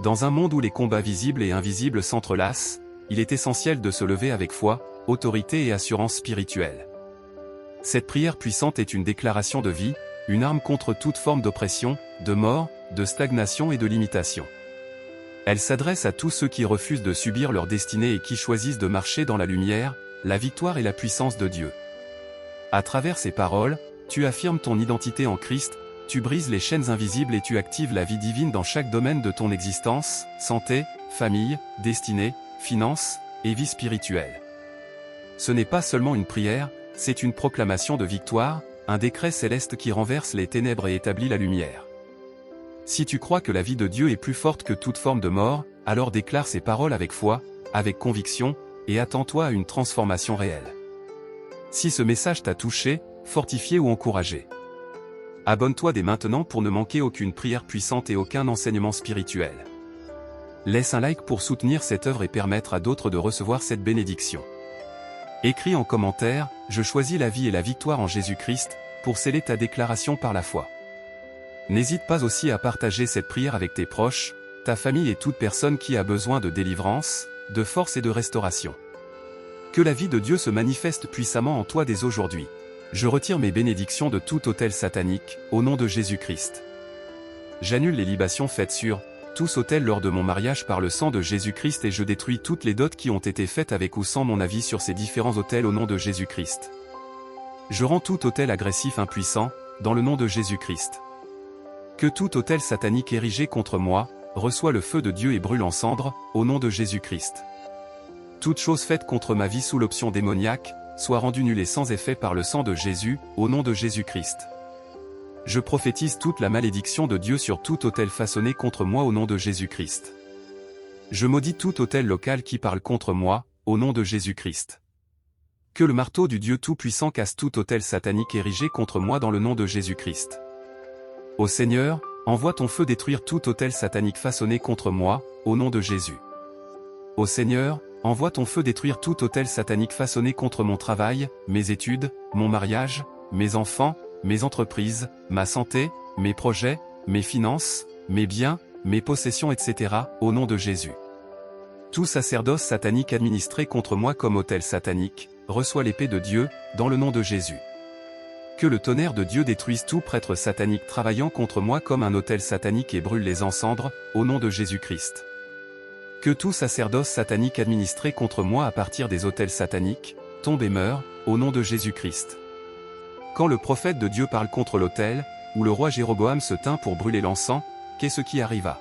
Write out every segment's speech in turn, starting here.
Dans un monde où les combats visibles et invisibles s'entrelacent, il est essentiel de se lever avec foi, autorité et assurance spirituelle. Cette prière puissante est une déclaration de vie, une arme contre toute forme d'oppression, de mort, de stagnation et de limitation. Elle s'adresse à tous ceux qui refusent de subir leur destinée et qui choisissent de marcher dans la lumière, la victoire et la puissance de Dieu. À travers ces paroles, tu affirmes ton identité en Christ, tu brises les chaînes invisibles et tu actives la vie divine dans chaque domaine de ton existence, santé, famille, destinée, finances, et vie spirituelle. Ce n'est pas seulement une prière, c'est une proclamation de victoire, un décret céleste qui renverse les ténèbres et établit la lumière. Si tu crois que la vie de Dieu est plus forte que toute forme de mort, alors déclare ces paroles avec foi, avec conviction, et attends-toi à une transformation réelle. Si ce message t'a touché, fortifié ou encouragé, abonne-toi dès maintenant pour ne manquer aucune prière puissante et aucun enseignement spirituel. Laisse un like pour soutenir cette œuvre et permettre à d'autres de recevoir cette bénédiction. Écris en commentaire « Je choisis la vie et la victoire en Jésus-Christ » pour sceller ta déclaration par la foi. N'hésite pas aussi à partager cette prière avec tes proches, ta famille et toute personne qui a besoin de délivrance, de force et de restauration. Que la vie de Dieu se manifeste puissamment en toi dès aujourd'hui. Je retire mes bénédictions de tout autel satanique, au nom de Jésus-Christ. J'annule les libations faites sur tous autels lors de mon mariage par le sang de Jésus-Christ et je détruis toutes les dots qui ont été faites avec ou sans mon avis sur ces différents autels au nom de Jésus-Christ. Je rends tout autel agressif impuissant, dans le nom de Jésus-Christ. Que tout autel satanique érigé contre moi, reçoit le feu de Dieu et brûle en cendres, au nom de Jésus-Christ. Toute chose faite contre ma vie sous l'option démoniaque, soit rendue nulle et sans effet par le sang de Jésus, au nom de Jésus-Christ. Je prophétise toute la malédiction de Dieu sur tout autel façonné contre moi au nom de Jésus-Christ. Je maudis tout autel local qui parle contre moi, au nom de Jésus-Christ. Que le marteau du Dieu Tout-Puissant casse tout autel satanique érigé contre moi dans le nom de Jésus-Christ. Ô Seigneur, envoie ton feu détruire tout autel satanique façonné contre moi, au nom de Jésus. Ô Seigneur, envoie ton feu détruire tout autel satanique façonné contre mon travail, mes études, mon mariage, mes enfants, mes entreprises, ma santé, mes projets, mes finances, mes biens, mes possessions etc. au nom de Jésus. Tout sacerdoce satanique administré contre moi comme autel satanique, reçoit l'épée de Dieu, dans le nom de Jésus. Que le tonnerre de Dieu détruise tout prêtre satanique travaillant contre moi comme un autel satanique et brûle-les en cendres, au nom de Jésus-Christ. Que tout sacerdoce satanique administré contre moi à partir des autels sataniques, tombe et meurt, au nom de Jésus-Christ. Quand le prophète de Dieu parle contre l'autel, où le roi Jéroboam se tint pour brûler l'encens, qu'est-ce qui arriva?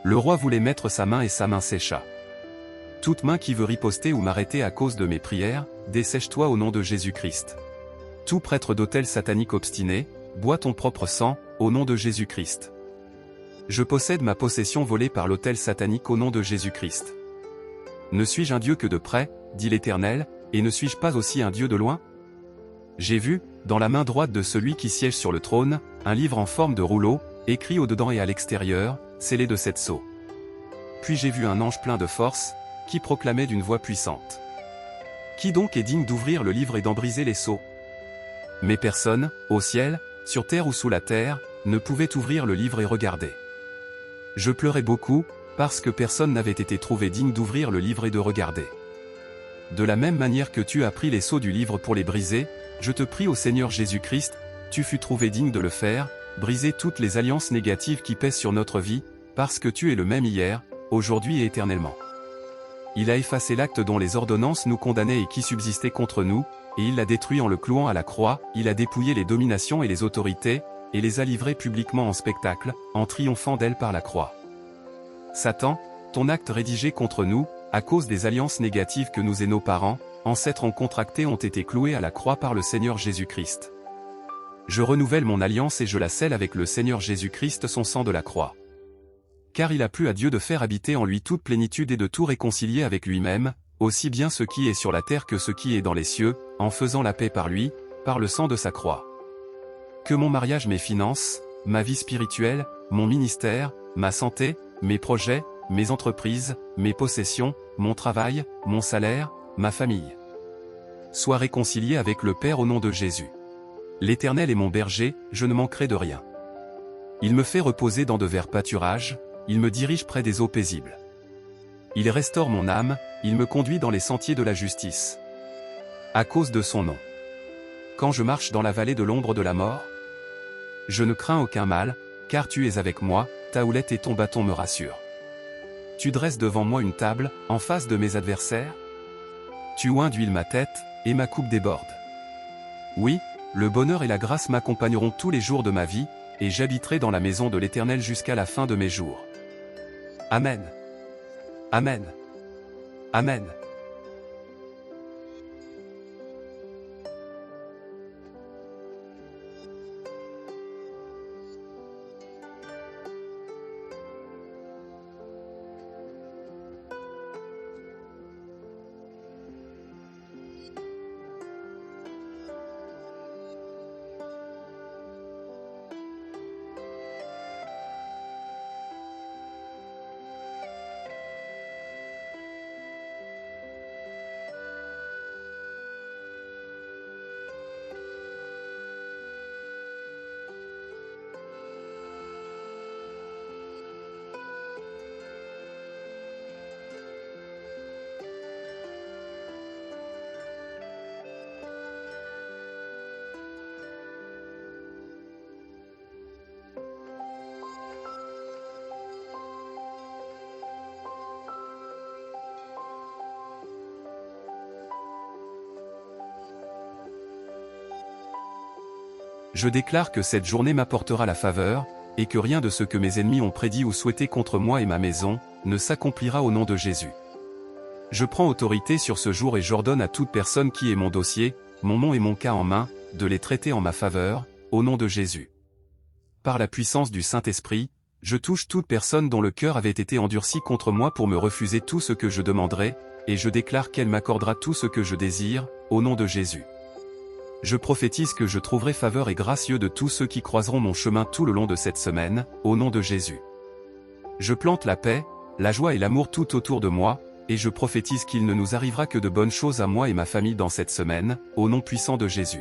Le roi voulait mettre sa main et sa main sécha. Toute main qui veut riposter ou m'arrêter à cause de mes prières, dessèche-toi au nom de Jésus-Christ. Tout prêtre d'autel satanique obstiné, bois ton propre sang, au nom de Jésus-Christ. Je possède ma possession volée par l'autel satanique au nom de Jésus-Christ. Ne suis-je un Dieu que de près, dit l'Éternel, et ne suis-je pas aussi un Dieu de loin? J'ai vu, dans la main droite de celui qui siège sur le trône, un livre en forme de rouleau, écrit au-dedans et à l'extérieur, scellé de 7 sceaux. Puis j'ai vu un ange plein de force, qui proclamait d'une voix puissante. Qui donc est digne d'ouvrir le livre et d'en briser les sceaux? Mais personne, au ciel, sur terre ou sous la terre, ne pouvait ouvrir le livre et regarder. Je pleurais beaucoup, parce que personne n'avait été trouvé digne d'ouvrir le livre et de regarder. De la même manière que tu as pris les sceaux du livre pour les briser, je te prie au Seigneur Jésus-Christ, tu fus trouvé digne de le faire, briser toutes les alliances négatives qui pèsent sur notre vie, parce que tu es le même hier, aujourd'hui et éternellement. Il a effacé l'acte dont les ordonnances nous condamnaient et qui subsistait contre nous, et il l'a détruit en le clouant à la croix, il a dépouillé les dominations et les autorités, et les a livrées publiquement en spectacle, en triomphant d'elles par la croix. Satan, ton acte rédigé contre nous, à cause des alliances négatives que nous et nos parents, ancêtres ont contractées ont été cloués à la croix par le Seigneur Jésus-Christ. Je renouvelle mon alliance et je la scelle avec le Seigneur Jésus-Christ son sang de la croix. Car il a plu à Dieu de faire habiter en lui toute plénitude et de tout réconcilier avec lui-même, aussi bien ce qui est sur la terre que ce qui est dans les cieux, en faisant la paix par lui, par le sang de sa croix. Que mon mariage, mes finances, ma vie spirituelle, mon ministère, ma santé, mes projets, mes entreprises, mes possessions, mon travail, mon salaire, ma famille, soient réconciliés avec le Père au nom de Jésus. L'Éternel est mon berger, je ne manquerai de rien. Il me fait reposer dans de verts pâturages, il me dirige près des eaux paisibles. Il restaure mon âme, il me conduit dans les sentiers de la justice. À cause de son nom. Quand je marche dans la vallée de l'ombre de la mort, je ne crains aucun mal, car tu es avec moi, ta houlette et ton bâton me rassurent. Tu dresses devant moi une table, en face de mes adversaires. Tu oins d'huile ma tête, et ma coupe déborde. Oui, le bonheur et la grâce m'accompagneront tous les jours de ma vie, et j'habiterai dans la maison de l'Éternel jusqu'à la fin de mes jours. Amen. Amen. Amen. Je déclare que cette journée m'apportera la faveur, et que rien de ce que mes ennemis ont prédit ou souhaité contre moi et ma maison, ne s'accomplira au nom de Jésus. Je prends autorité sur ce jour et j'ordonne à toute personne qui ait mon dossier, mon nom et mon cas en main, de les traiter en ma faveur, au nom de Jésus. Par la puissance du Saint-Esprit, je touche toute personne dont le cœur avait été endurci contre moi pour me refuser tout ce que je demanderai, et je déclare qu'elle m'accordera tout ce que je désire, au nom de Jésus. Je prophétise que je trouverai faveur et gracieux de tous ceux qui croiseront mon chemin tout le long de cette semaine, au nom de Jésus. Je plante la paix, la joie et l'amour tout autour de moi, et je prophétise qu'il ne nous arrivera que de bonnes choses à moi et ma famille dans cette semaine, au nom puissant de Jésus.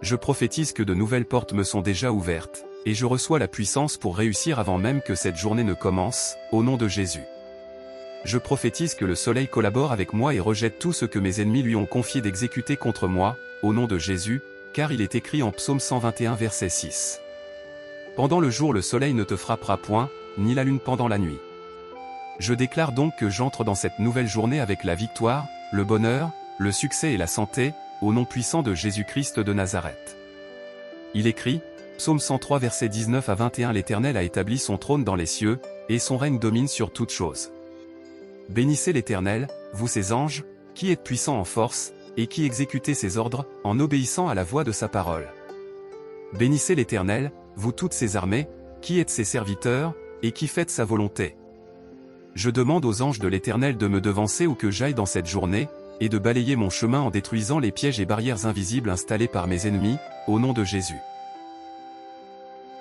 Je prophétise que de nouvelles portes me sont déjà ouvertes, et je reçois la puissance pour réussir avant même que cette journée ne commence, au nom de Jésus. Je prophétise que le soleil collabore avec moi et rejette tout ce que mes ennemis lui ont confié d'exécuter contre moi, au nom de Jésus, car il est écrit en Psaume 121 verset 6. Pendant le jour le soleil ne te frappera point, ni la lune pendant la nuit. Je déclare donc que j'entre dans cette nouvelle journée avec la victoire, le bonheur, le succès et la santé, au nom puissant de Jésus-Christ de Nazareth. Il écrit, Psaume 103 verset 19 à 21 l'Éternel a établi son trône dans les cieux, et son règne domine sur toutes choses. Bénissez l'Éternel, vous ses anges, qui êtes puissants en force, et qui exécutez ses ordres, en obéissant à la voix de sa parole. Bénissez l'Éternel, vous toutes ses armées, qui êtes ses serviteurs, et qui faites sa volonté. Je demande aux anges de l'Éternel de me devancer où que j'aille dans cette journée, et de balayer mon chemin en détruisant les pièges et barrières invisibles installés par mes ennemis, au nom de Jésus.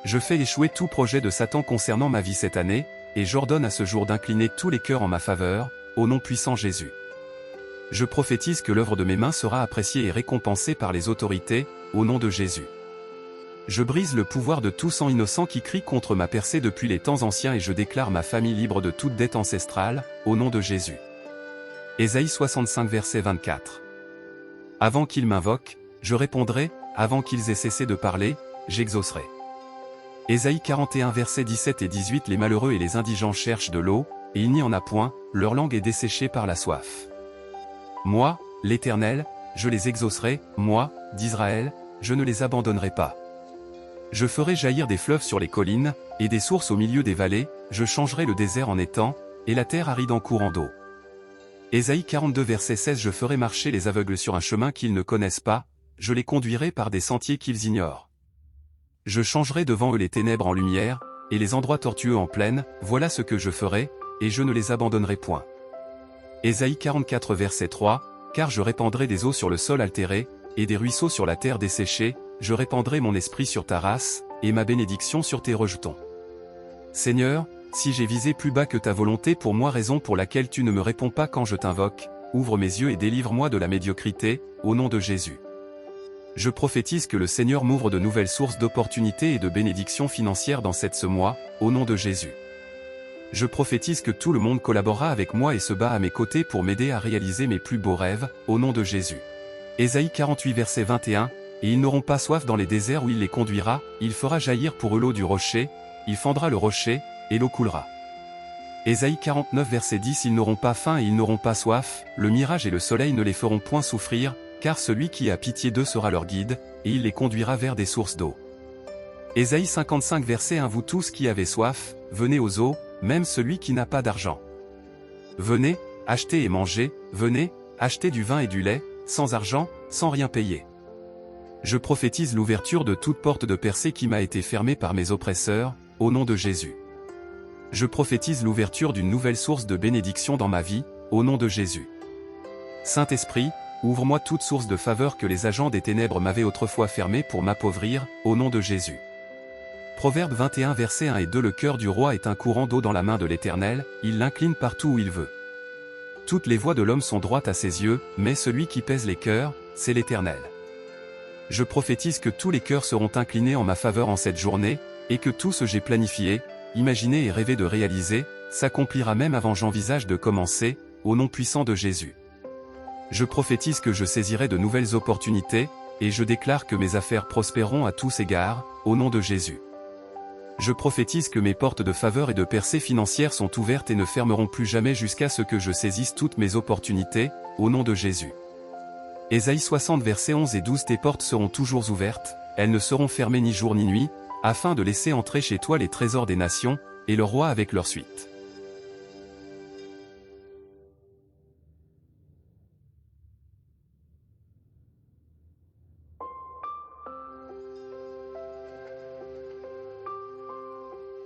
Je fais échouer tout projet de Satan concernant ma vie cette année, et j'ordonne à ce jour d'incliner tous les cœurs en ma faveur, au nom puissant Jésus. Je prophétise que l'œuvre de mes mains sera appréciée et récompensée par les autorités, au nom de Jésus. Je brise le pouvoir de tout sang innocent qui crie contre ma percée depuis les temps anciens et je déclare ma famille libre de toute dette ancestrale, au nom de Jésus. Ésaïe 65 verset 24. Avant qu'ils m'invoquent, je répondrai, avant qu'ils aient cessé de parler, j'exaucerai. Ésaïe 41 verset 17 et 18 Les malheureux et les indigents cherchent de l'eau, et il n'y en a point, leur langue est desséchée par la soif. Moi, l'Éternel, je les exaucerai, moi, d'Israël, je ne les abandonnerai pas. Je ferai jaillir des fleuves sur les collines, et des sources au milieu des vallées, je changerai le désert en étang, et la terre aride en courant d'eau. Ésaïe 42 verset 16 Je ferai marcher les aveugles sur un chemin qu'ils ne connaissent pas, je les conduirai par des sentiers qu'ils ignorent. Je changerai devant eux les ténèbres en lumière, et les endroits tortueux en plaine, voilà ce que je ferai, et je ne les abandonnerai point. Ésaïe 44 verset 3, Car je répandrai des eaux sur le sol altéré, et des ruisseaux sur la terre desséchée, je répandrai mon esprit sur ta race, et ma bénédiction sur tes rejetons. Seigneur, si j'ai visé plus bas que ta volonté pour moi raison pour laquelle tu ne me réponds pas quand je t'invoque, ouvre mes yeux et délivre-moi de la médiocrité, au nom de Jésus. Je prophétise que le Seigneur m'ouvre de nouvelles sources d'opportunités et de bénédictions financières dans ce mois, au nom de Jésus. Je prophétise que tout le monde collaborera avec moi et se bat à mes côtés pour m'aider à réaliser mes plus beaux rêves, au nom de Jésus. Ésaïe 48 verset 21, « Et ils n'auront pas soif dans les déserts où il les conduira, il fera jaillir pour eux l'eau du rocher, il fendra le rocher, et l'eau coulera. » Ésaïe 49 verset 10, « Ils n'auront pas faim et ils n'auront pas soif, le mirage et le soleil ne les feront point souffrir, car celui qui a pitié d'eux sera leur guide, et il les conduira vers des sources d'eau. » Ésaïe 55 verset 1, « Vous tous qui avez soif, venez aux eaux, même celui qui n'a pas d'argent. Venez, achetez et mangez, venez, achetez du vin et du lait, sans argent, sans rien payer. » Je prophétise l'ouverture de toute porte de percée qui m'a été fermée par mes oppresseurs, au nom de Jésus. Je prophétise l'ouverture d'une nouvelle source de bénédiction dans ma vie, au nom de Jésus. Saint-Esprit, ouvre-moi toute source de faveur que les agents des ténèbres m'avaient autrefois fermée pour m'appauvrir, au nom de Jésus. Proverbe 21 verset 1 et 2. Le cœur du roi est un courant d'eau dans la main de l'Éternel, il l'incline partout où il veut. Toutes les voies de l'homme sont droites à ses yeux, mais celui qui pèse les cœurs, c'est l'Éternel. Je prophétise que tous les cœurs seront inclinés en ma faveur en cette journée, et que tout ce que j'ai planifié, imaginé et rêvé de réaliser, s'accomplira même avant j'envisage de commencer, au nom puissant de Jésus. Je prophétise que je saisirai de nouvelles opportunités, et je déclare que mes affaires prospéreront à tous égards, au nom de Jésus. Je prophétise que mes portes de faveur et de percée financière sont ouvertes et ne fermeront plus jamais jusqu'à ce que je saisisse toutes mes opportunités, au nom de Jésus. Ésaïe 60 versets 11 et 12. Tes portes seront toujours ouvertes, elles ne seront fermées ni jour ni nuit, afin de laisser entrer chez toi les trésors des nations, et le roi avec leur suite.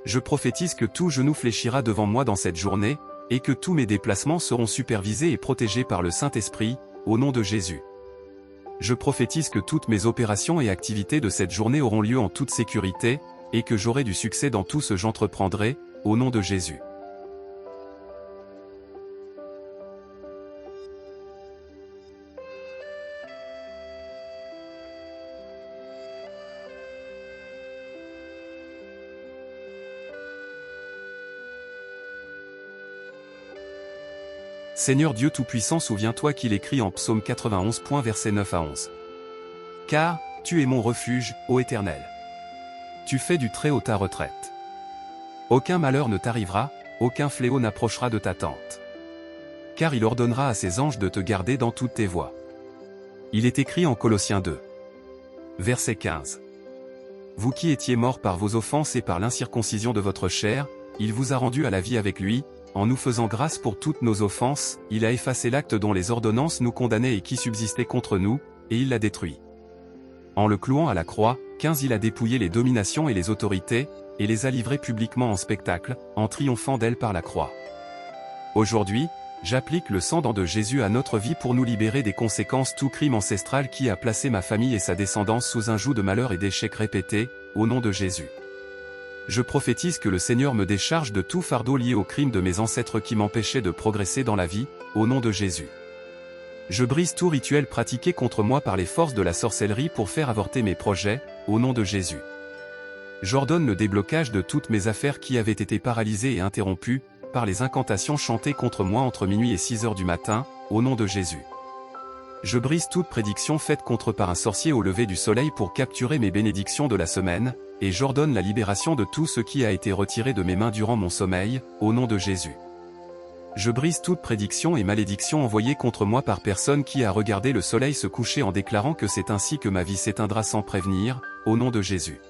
Je prophétise que tout genou fléchira devant moi dans cette journée, et que tous mes déplacements seront supervisés et protégés par le Saint-Esprit, au nom de Jésus. Je prophétise que toutes mes opérations et activités de cette journée auront lieu en toute sécurité, et que j'aurai du succès dans tout ce que j'entreprendrai, au nom de Jésus. Seigneur Dieu Tout-Puissant, souviens-toi qu'il écrit en Psaume 91. Versets 9 à 11. Car, tu es mon refuge, ô Éternel. Tu fais du Très-Haut ta retraite. Aucun malheur ne t'arrivera, aucun fléau n'approchera de ta tente. Car il ordonnera à ses anges de te garder dans toutes tes voies. Il est écrit en Colossiens 2. Verset 15. Vous qui étiez morts par vos offenses et par l'incirconcision de votre chair, il vous a rendus à la vie avec lui, en nous faisant grâce pour toutes nos offenses, il a effacé l'acte dont les ordonnances nous condamnaient et qui subsistait contre nous, et il l'a détruit. En le clouant à la croix, 15 il a dépouillé les dominations et les autorités, et les a livrées publiquement en spectacle, en triomphant d'elles par la croix. Aujourd'hui, j'applique le sang de Jésus à notre vie pour nous libérer des conséquences tout crime ancestral qui a placé ma famille et sa descendance sous un joug de malheur et d'échecs répétés, au nom de Jésus. Je prophétise que le Seigneur me décharge de tout fardeau lié au crime de mes ancêtres qui m'empêchaient de progresser dans la vie, au nom de Jésus. Je brise tout rituel pratiqué contre moi par les forces de la sorcellerie pour faire avorter mes projets, au nom de Jésus. J'ordonne le déblocage de toutes mes affaires qui avaient été paralysées et interrompues, par les incantations chantées contre moi entre minuit et 6 heures du matin, au nom de Jésus. Je brise toute prédiction faite contre par un sorcier au lever du soleil pour capturer mes bénédictions de la semaine, et j'ordonne la libération de tout ce qui a été retiré de mes mains durant mon sommeil, au nom de Jésus. Je brise toute prédiction et malédiction envoyée contre moi par personne qui a regardé le soleil se coucher en déclarant que c'est ainsi que ma vie s'éteindra sans prévenir, au nom de Jésus.